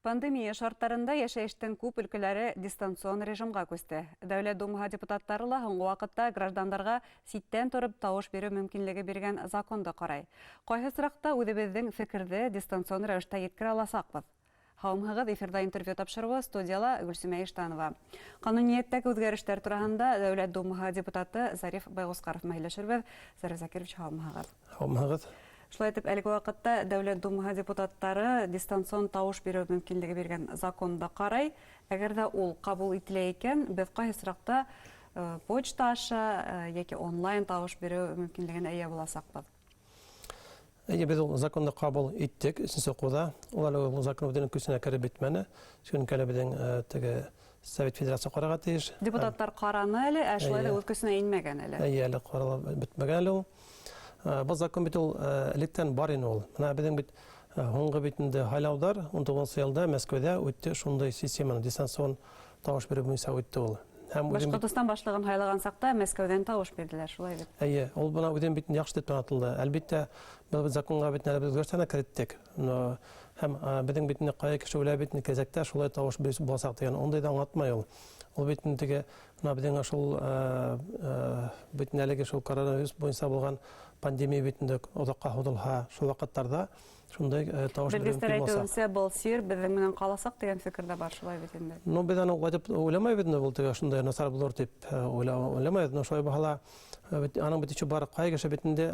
Пандемия шарттарында яшәештің күп өлкәләре дистанцион режимга күсте. Дәүләт Думаһы депутаттары ла һуңгы вакытта граждандарга ситтән торып тавыш бирү мөмкинлеге биргән законды карай. Кайсы соракта үзебезнең фикерде дистанцион рәвештә yetkерә аласакбыз. Һаумыгыз эфирда интервью тапшыруы студияла Гөлсүмә Иштанова. Канунияттәге үзгәрешләр турында Дәүләт Думаһы депутаты Зариф Байгускаров мәһиләшербез. Зариф Закирович, һаумыгыз. Һаумыгыз. Шулай итеп, әлеге вакытта Дәүләт Думаһы депутаттары дистанцион тавыш бирү мөмкинлеге биргән законда карай. Әгәр дә ул кабул ителә икән, без кайсы соракта почта аша яки онлайн тавыш бирү мөмкинлегенә ия буласакбыз. Biz ул законда кабул иттек, өченче укуда. Ул закон белән күсенә кереп бетмәне. Шуның белән теге Совет Федерация карарга тиеш. Депутаттар караны әле, ә шулай да үз күсенә инмәгән әле. Әле каралып бетмәгән әле ул. Бу закон бит ул электән бар ине ул. Менә безнең бит һуңгы битендә хайлаудар 19 елда Мәскәүдә үтте, шундай системаны дистанцион тавыш бирү буенча үтте ул. Башкортстан башлыгын хайлаган сакта Мәскәүдән тавыш бирделәр, шулай бит. Әйе, ул бына үдән бит яхшы дип танытылды. Әлбәттә, без законга бит әле үзгәртәне киреттек. Һәм безнең битне кая кеше үлә битне кезәктә шулай тавыш бирү булсак дигән, ондай да аңлатмай ул. Ул битне теге безнең шул битне әлеге шул коронавирус буенча булган пандемия битендә озакка һудылха, шул вакытларда шундай тавыш бирү мөмкин булса. Белгечләр бол сир, безнең менән каласак дигән фикердә бар, шулай бит инде. Ну, без аны вадип уйламай бит, ул теге шундай насар булыр дип уйламай, но шулай баһала аның бит бар кайгы битендә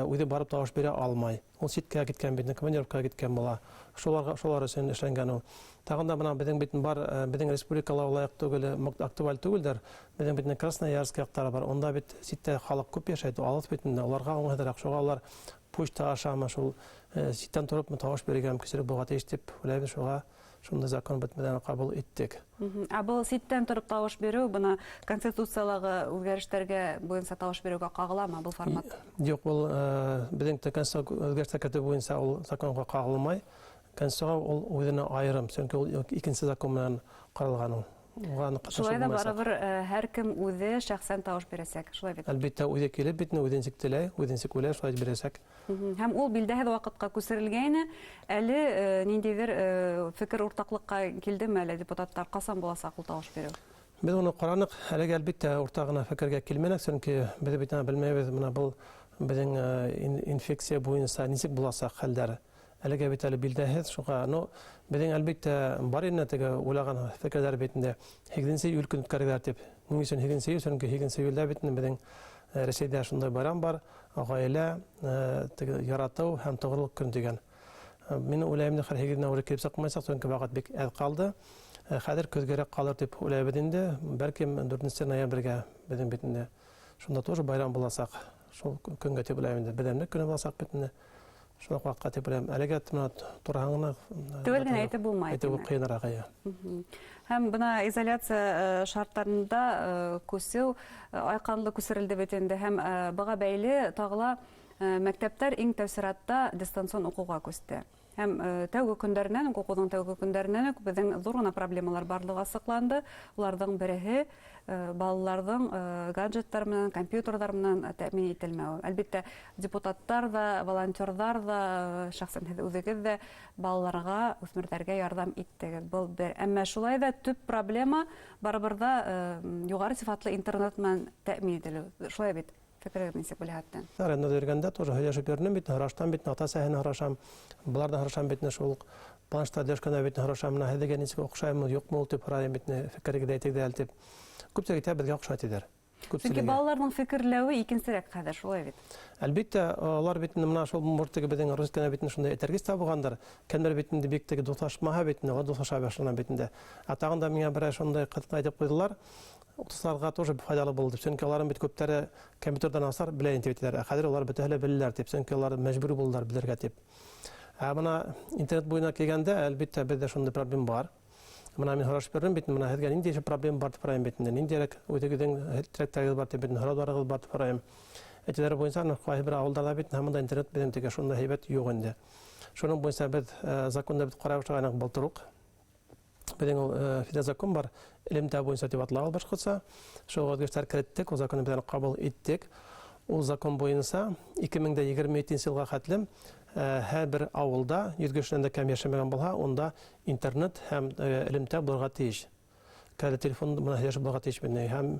үзе барып тавыш бирә алмай. Ул ситкә киткән битне, командировкага киткән була. Шулар өчен эшләнгән ул. Тагында менә безнең битен бар, безнең республикала лайык түгел, актуаль түгелдер. Безнең битне Красноярск яктары бар. Онда бит ситтә халык күп яшәй, алыс битендә. Аларга уңайрак, шуга алар почта ашамы шул ситтән торып тавыш биргән кешеләр буга тиеш дип уйлайбыз, шуга шундай закон бетмәдән кабул иттек. Бу ситтән торып тавыш бирү, буны конституцияларга үзгәрешләргә буенча тавыш бирүгә кагыламы бу формат? Юк, ул безнең конституция үзгәрешләр буенча ул законга кагылмай. Конституция ул үзенә аерым, чөнки ул икенче закон белән каралган ул. Шулай да барыбер һәр кем үзе шәхсән тавыш бирәсәк, шулай бит. Әлбәттә, үзе килеп битне үдән сиктеләй, үдән сикүләр шулай бирәсәк. Һәм ул билдәһез вакытка күсерелгәне, әле ниндидер фикер уртаклыкка килдеме әле депутаттар касан буласак ул тавыш бирү? Без аны каранык, әлегә әлбәттә уртагына фикергә килмәнек, чөнки без бит белмәйбез, менә бу безнең инфекция буенча ничек буласак хәлләре. Әлегә бит әле билдәһез, шуңа, безнең әлбәттә бар ине теге уйлаган фикерләр битендә 8 июль көн үткәргәләр дип. Ның өчен 8 июль, чөнки 8 июльдә битне безнең Рәсәйдә шундай байрам бар, гаилә, теге ярату һәм тугрылык көн дигән. Мин уйлыйм, хәр 8 июльдә килеп сакмайсак, чөнки вакыт бик әз калды. Хәзер көзгәрәк калыр дип уйлыйбыз инде. Бәлкем 4 ноябрьгә безнең битендә шунда тоже байрам буласак, шул көнгә дип уйлыйм инде. Бәдәмлек көне буласак битне. Шуңа вакыт дип уйлыйм. Әлегә тураңны түгелгән әйтеп булмай. Әйтеп кыйнарак ая. Һәм бuna изоляция шартларында күсү айканлы күсерелде бит инде. Һәм буга бәйле тагыла мәктәптәр иң тәүсиратта дистанцион укуга күсте. Һәм тәүге көндәреннән, укуның тәүге көндәреннән безнең зур гына проблемалар барлыгы ачыкланды. Уларның береһе балаларның гаджеттар менән, компьютерлар менән тәэмин ителмәү. Әлбәттә, депутаттар да, волонтерлар да, шәхсән үзегез дә балаларга, үсмерләргә ярдәм иттегез. Бу бер. Әмма шулай да төп проблема барыбер да югары сыйфатлы интернет менән тәэмин ителү. Шулай бит. Фикерегез ничек булһаттан? Сарында дөргәндә тоже һәҗәшеп йөрнем бит, һараштан бит, ата-сәһен һарашам. Булар да һарашам бит, шул планшта дәшкәндә бит һарашам, һәдәгә ничек охшаймы, юкмы ул дип һарайм бит, фикерегез әйтегез дә әлтеп. Күпчелек безгә охшат идер. Чөнки балаларның фикерләве икенчерәк хәзер, шулай бит. Әлбәттә, алар бит менә шул мортыгы безнең рускана бит шунда этергез табылгандыр. Кемдер битендә бик теге дуслашмаһа бит, дуслаша башлана битендә. Атагында миңа бер шундай кытка әйтеп куйдылар. Укытучыларга тоже файдалы булды. Чөнки аларның бит күптәре компьютердан асар белә интеллектиләр. Хәзер алар бөтәһе беләләр дип, чөнки алар мәҗбүр булдылар белергә дип. Менә интернет буена килгәндә, әлбәттә бездә шундый проблема бар. Менә мин һорашып бирдем бит, менә һәргә нинди проблема бар дип фарайм битендә. Ниндирәк үтегедән трактагыз бар дип, һорауларыгыз бар дип фарайм. Әйтәләр буенча, кайбер бер авылларда бит һәм монда интернет белән теге шундый һәйбәт юк инде. Шуның буенча без законда бит карап чыганык булдырук. Безнең федераль закон бар, элемтә буенча дип аталган башкача. Шуга үзгәрешләр киреттек, ул законны белән кабул иттек. Ул закон буенча 2022 елга хәтлем һәр бер авылда 100 кешедән дә кәм яшәмәгән булһа, онда интернет һәм элемтә булырга тиеш. Кәле телефон менә һәр булырга тиеш бит, һәм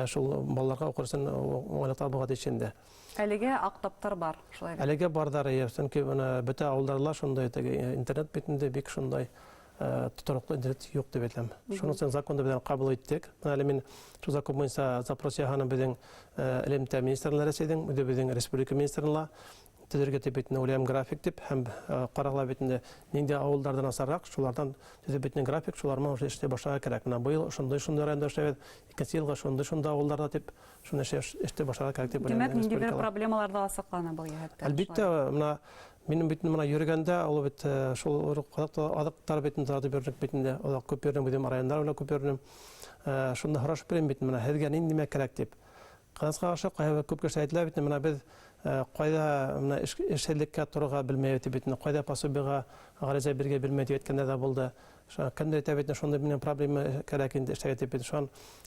шул балаларга укырсын уңайлыктар булырга тиеш инде. Әлегә актаптар бар, шулай. Әлегә бардар, чөнки бөтә авылларда шундай интернет битендә бик шундай тотороклы интернет юк дип әйтәм. Шуның өчен законда белән кабул иттек. Менә мин шу закон буенча запрос яһаны безнең элемтә министрлыгы рәсәйдең, безнең республика министрлыгы төзергә дип әйтне, уйлам график дип һәм караглап битендә нинди авыллардан асарак, шулардан төзеп битне график, шуларга уже эшләп башларга кирәк. Менә быел шундай районда эшләп, икенче елга шунда авылларда дип, шуны эшләп башларга кирәк дип уйлыйм. Димәк, нинди бер проблемалар да асыклана бу ягътта. Әлбәттә, менә минем битне менә йөргәндә, ул бит шул адыктар битне тады бирдек битендә, ул күп йөрдем бит районнар белән күп йөрдем. Шунда хараш белән бит менә һәргә нинди кирәк дип. Кызга ашып, күп кеше әйтелә бит, менә без кайда менә эшлеккә торырга белмәй дип битне, кайда пособига гариза биргә белмәй дип әйткәндә дә булды. Кемдер әйтә бит, шунда минем проблема кирәк инде эшләргә дип бит.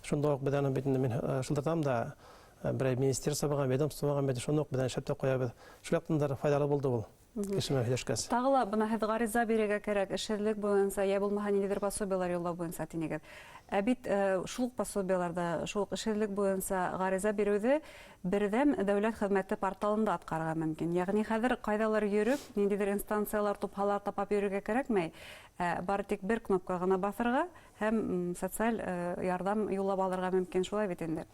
Шунда ук безнең битне мин шылдатам да бер министерствога, ведомствога бит шунда ук безнең шәптә куябыз. Шулай да файдалы булды ул. Кешемә һәлешкәс. Тагыла бына һез гариза бирергә кирәк, эшчелек буенча, я булмаһа ниндидер пособиялар юллау буенча тинегез. Ә бит шул пособияларда, шул эшчелек буенча гариза бирүде бердәм дәүләт хезмәте порталында аткарырга мөмкин. Ягъни хәзер кайдалар йөрүп, ниндидер инстанциялар тупһалар тапап йөрергә кирәкмәй. Бары тик бер кнопка гына басырга һәм социаль ярдәм юллап алырга мөмкин, шулай бит инде.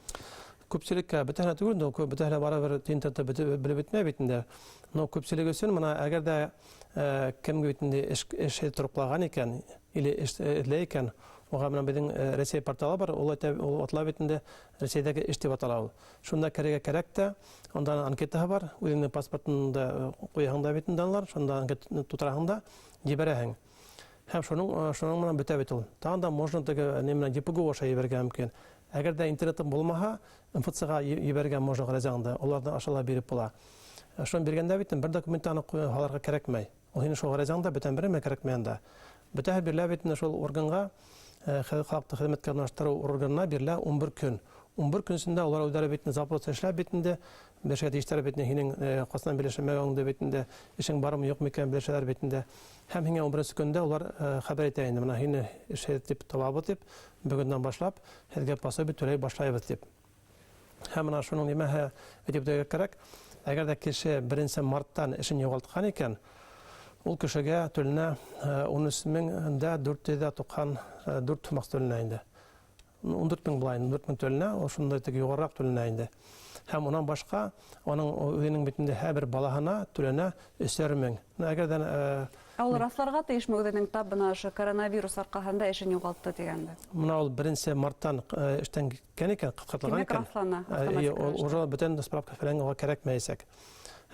Күпчелеккә бөтенләй түгел, бөтенләй барыбер интернетта белеп бетмәй бит инде. Но күпчелек өчен менә әгәр дә кемгә бит инде эш торыклаган икән, или эшләй икән, уга менә безнең Россия порталы бар, ул атла бит инде Россиядәге эш дип атала ул. Шунда кирәк тә, анда анкета бар, үзеңнең паспортыңда куяһың да бит инде алар, шунда анкета тутыраһың да, җибәрәһең. Һәм шуның менә бетә бит ул. Тагын да можно теге неменә ГПГУ аша җибәргә мөмкин. Әгәр дә интернетым булмаһа, МФЦга җибәргән можно гаризаңда, алардан ашала биреп була. Шуны биргәндә бит бер документны аларга кирәкмәй. Ул һине шул гаризаңда бөтен бере кирәкмәй анда. Бөтә бирелә бит шул органга, халыкка хезмәткә урнаштыру органына бирелә 11 көн. 11 көн эчендә алар үдәре битне запрос эшләп битендә, бешә тиштәр битне һинең касынан билешмәгәнгә битендә, эшең бармы юкмы икән билешәләр битендә. Һәм һиңа 11 көндә алар хәбәр итә инде, менә һине эш дип табабыз дип, бүгеннән башлап һәргә пособие түләй башлайбыз дип. Һәм менә шуның нимәһе дип кирәк. Әгәр дә кеше 1 марттан эшен югалткан икән, ул кешегә түленә 13494 сумах түленә инде. 14,000 булай, 14,000 түленә, ул шундай тик югарырак түленә инде. Һәм унан башка аның үзенең битендә һәр балаһына түленә 3,000. Әгәр дә Ул расларга тиешме үзенең табына шы коронавирус аркасында эшен югалтты дигәндә. Менә ул 1 марттан эштән киткән икән, кыскартылган икән. Ул уже бөтен справка фәлән уга кирәкмәйсәк.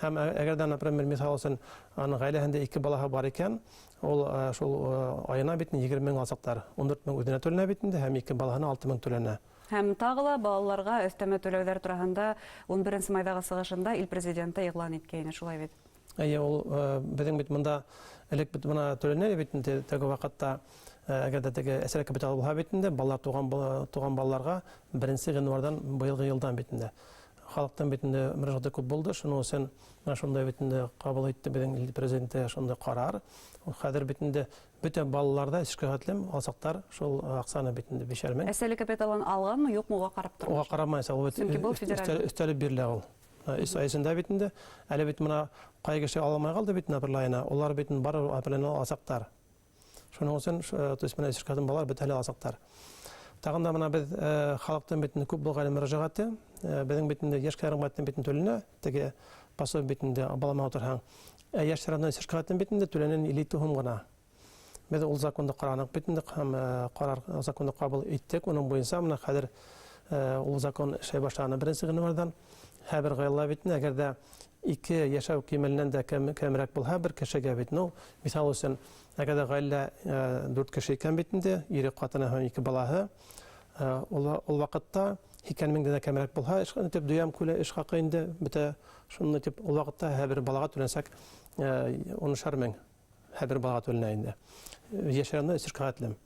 Һәм әгәр дә, например, мисал өчен, аның гаиләһендә 2 балаһы бар икән, ул шул айына бит 20,000 алсаклар, 14,000 үзенә түленә бит инде, һәм 2 балаһына 6,000 түленә. Һәм тагыла балаларга өстәмә түләүләр турында 11 майдагы сыгышында ил президенты игълан иткәйне, шулай бит. Ул безнең бит монда элек бит менә түленә бит инде, теге вакытта әгәр дә теге әсәр капитал булһа бит инде, балалар туган балаларга 1 январьдан быелгы елдан бит инде. Халыктан бит инде мөрәҗәгать күп булды, шуның өчен шундай бит инде кабул итте безнең ил президенты шундай карар. Хәзер бит инде бөтен балаларда эшкәгатлем алсаклар шул аксаны бит инде 5,5 мең. Әсәле капиталын алганмы, юкмы уга карап торган. Уга карамайса, ул өстәлеп бирелә ул. Исәйсендә бит инде, әле бит менә кайгысы алмай калды бит набырлайына. Улар бит бар апелен алсаклар. Шуның өчен төсмәне эшкәгатлем балалар бит әле алсаклар. Тагын да менә без халыктан бит күп булган мөрәҗәгате, безнең бит инде яшь кәрәмәттән бит төленә, теге пособие бит инде балама утырһаң. Яшьләрдән эшкәгатлем бит инде төленән 50 сум гына. Без ул законда каранык бит инде һәм карар законда кабул иттек. Уның буенча менә хәзер ул закон эшләй башланы 1 январьдан. Һәр гаилә бит инде әгәр дә 2 яшәү кимәленнән дә кәмрәк булһа, бер кешегә бит мисал өчен әгәр дә гаилә 4 кеше икән бит инде, ире катына һәм 2 балаһы, ул вакытта 2,000 дән кәмрәк булһа, дип дуям күлә эш хакы инде бетә, шуны дип ул вакытта һәр балага түләнсәк 10,000 һәр балага түләнә инде. Яшәрендә эшкә гатлем.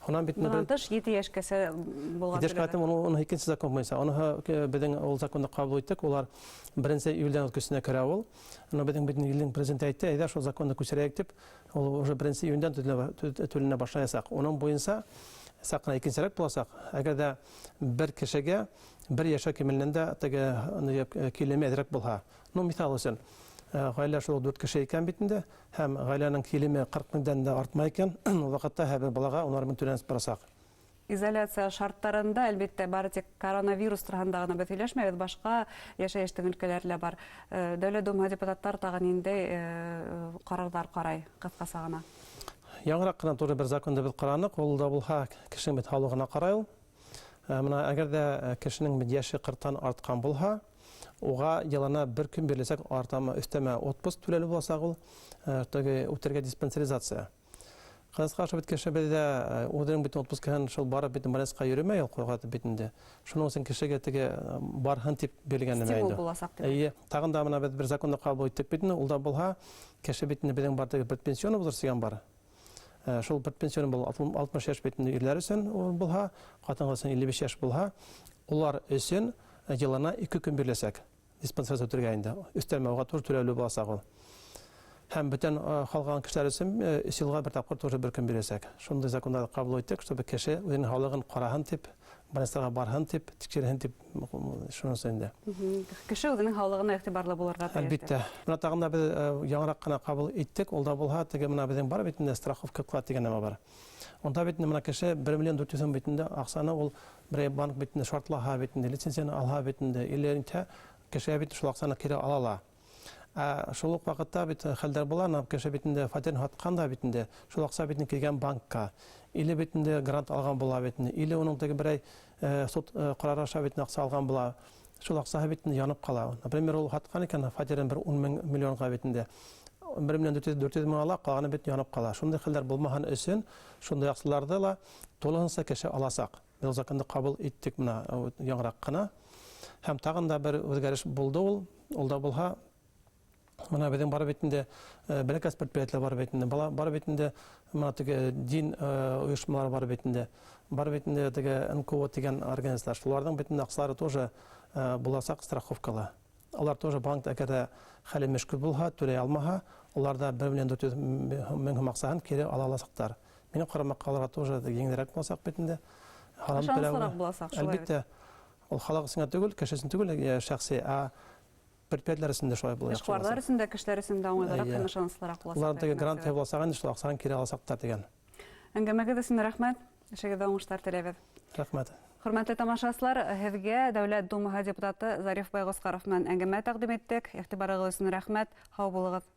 Онан бит Bundan тыш 7 яшкәсе булган. Идеш катым оны икенче закон буенча. Оны безнең ул законда кабул иттек. Улар 1 июльдән көченә керә ул. Аны безнең илнең президенты әйтте, әйдә шул законда күчерәйек дип, ул уже 1 июньдән төленә башлаячак. Оның буенча сакына икенчерәк буласак, әгәр дә бер кешегә 1 яшькә кимелгәндә теге килеме әдрәк булһа. Ну мисал өчен гаилә шул 4 кеше икән бит инде, һәм гаиләнең килеме 40 меңдән дә артмай икән, ул вакытта һәр бер балага 10 мең түләнеп барасак. Изоляция шарттарында әлбәттә бары тик коронавирус турында гына бәйләшмәбез, башка яшәештең өлкәләре бар. Дәүләт Дума депутаттар тагын инде карарлар карай, кыскасы гына. Яңрак кына туры бер законда бит каранык, ул да булһа кешенең бит халыгына карай ул. Менә әгәр дә кешенең бит яше 40-тан арткан булһа, уга елына 1 көн бирелсәк, артама өстәмә отпуск түләле булса ул, теге үтергә диспансеризация. Кызга шабит кеше бездә удырың бит отпускаһын шул бара бит Марска йөрмәй ул куйгат битендә. Шуның өчен кешегә теге барһын дип белгән нәмә инде. Әйе, тагын да менә бер законда кабул иттек бит инде, ул да булһа кеше битендә безнең бар теге пенсионы булырсыган бар. Шул пенсионы бул 60 яшь битендә ирләр өчен ул булһа, хатын-кыз өчен 55 яшь булһа, улар өчен елына 2 көн бирелсәк диспансеризация үтергә инде. Өстәлмә уга туры түләүле булса ул. Һәм бөтен халкын кешеләр өчен 3 елга бер тапкыр туры 1 көн бирәсәк. Шундый законда кабул иттек, чтобы кеше үзенең халыгын караһын дип, Марскага барһын дип, тикшерһен дип шуның өчен. Кеше үзенең халыгына игътибарлы булырга тиеш. Әлбәттә. Менә тагын да без яңрак кына кабул иттек, ул да булһа, теге менә безнең бар бит инде страховка вклад дигән нәмә бар. Онда бит менә кеше 1 миллион 400 сум бит инде акчаны ул бер банк бит инде шартлаһа бит инде, лицензияны алһа бит инде, иләренчә кеше бит шул акчаны кире ала. Шул ук вакытта бит хәлдәр була, кеше бит инде фатир хатканда бит инде шул акча бит килгән банкка, или бит инде грант алган була бит инде, или уның теге берәй суд карары аша бит акча алган була. Шул акча бит инде янып кала. Например, ул хаткан икән фатирын 10 миллионга бит инде 1 миллион 400 мең ала, калганы бит янып кала. Шундый хәлләр булмаган өчен шундый акчаларда ла толыгынса кеше аласак. Без законда кабул иттек менә яңрак кына. Һәм тагын да бер үзгәреш булды ул. Ул да булһа менә безнең бар бит инде бәләкәс предприятиеләр бар бит инде. Бар бит инде менә теге дин оешмалары бар бит инде. Бар бит инде теге НКО дигән организациялар. Шуларның бит инде акчалары тоже буласак страховкалы. Алар тоже банкта әгәр дә хәле мөшкил булһа, түләй алмаһа, алар да 1 миллион 400 мең акчасын кире ала аласаклар. Минем карамакка тоже еңнәрәк булсак бит инде. Харам буласак шулай. Әлбәттә, ул халык өчен түгел, кеше өчен түгел, шәхси, предприятиеләр өчен дә шулай була. Эшкуарлар өчен дә, кешеләр өчен дә уңайлырак, ышанычлырак буласак. Улар теге грант булсаган, шул акчаны кире аласаклар дигән. Әңгәмәгә дә рәхмәт. Эшегездә уңышлар теләбез. Рәхмәт. Хөрмәтле тамашачылар, һезгә Дәүләт Думаһы депутаты Зариф Байгоскаров менән әңгәмә тәкъдим иттек. Игътибарыгыз өчен рәхмәт. Һау булыгыз.